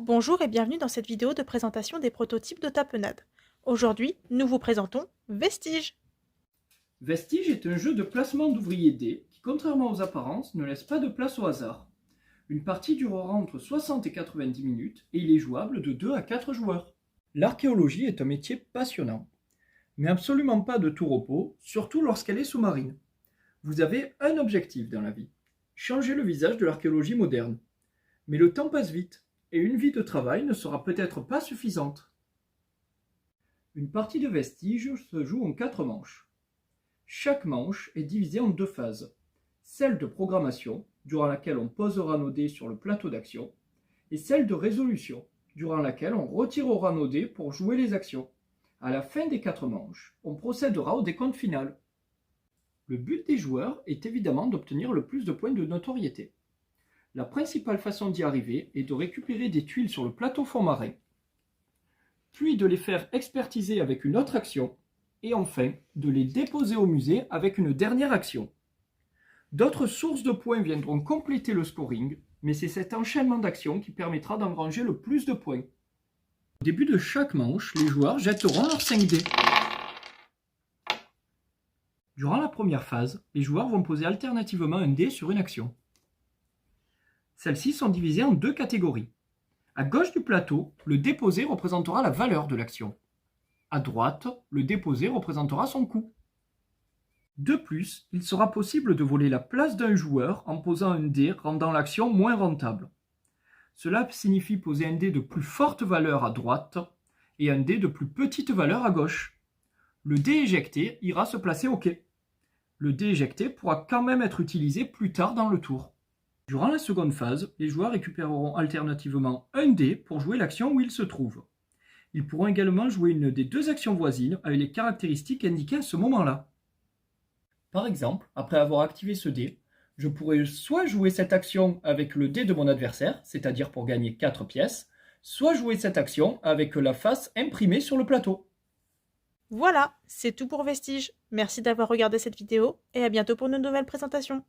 Bonjour et bienvenue dans cette vidéo de présentation des prototypes de tapenade. Aujourd'hui, nous vous présentons Vestige. Vestige est un jeu de placement d'ouvriers dés qui, contrairement aux apparences, ne laisse pas de place au hasard. Une partie durera entre 60 et 90 minutes et il est jouable de 2 à 4 joueurs. L'archéologie est un métier passionnant, mais absolument pas de tout repos, surtout lorsqu'elle est sous-marine. Vous avez un objectif dans la vie, changer le visage de l'archéologie moderne. Mais le temps passe vite et une vie de travail ne sera peut-être pas suffisante. Une partie de Vestige se joue en 4 manches. Chaque manche est divisée en 2 phases. Celle de programmation, durant laquelle on posera nos dés sur le plateau d'action, et celle de résolution, durant laquelle on retirera nos dés pour jouer les actions. À la fin des 4 manches, on procédera au décompte final. Le but des joueurs est évidemment d'obtenir le plus de points de notoriété. La principale façon d'y arriver est de récupérer des tuiles sur le plateau fond marin, puis de les faire expertiser avec une autre action, et enfin de les déposer au musée avec une dernière action. D'autres sources de points viendront compléter le scoring, mais c'est cet enchaînement d'actions qui permettra d'engranger le plus de points. Au début de chaque manche, les joueurs jetteront leurs 5 dés. Durant la première phase, les joueurs vont poser alternativement un dé sur une action. Celles-ci sont divisées en 2 catégories. À gauche du plateau, le déposé représentera la valeur de l'action. À droite, le déposé représentera son coût. De plus, il sera possible de voler la place d'un joueur en posant un dé rendant l'action moins rentable. Cela signifie poser un dé de plus forte valeur à droite et un dé de plus petite valeur à gauche. Le dé éjecté ira se placer au quai. Le dé éjecté pourra quand même être utilisé plus tard dans le tour. Durant la seconde phase, les joueurs récupéreront alternativement un dé pour jouer l'action où ils se trouvent. Ils pourront également jouer une des 2 actions voisines avec les caractéristiques indiquées à ce moment-là. Par exemple, après avoir activé ce dé, je pourrais soit jouer cette action avec le dé de mon adversaire, c'est-à-dire pour gagner 4 pièces, soit jouer cette action avec la face imprimée sur le plateau. Voilà, c'est tout pour Vestige. Merci d'avoir regardé cette vidéo et à bientôt pour une nouvelle présentation.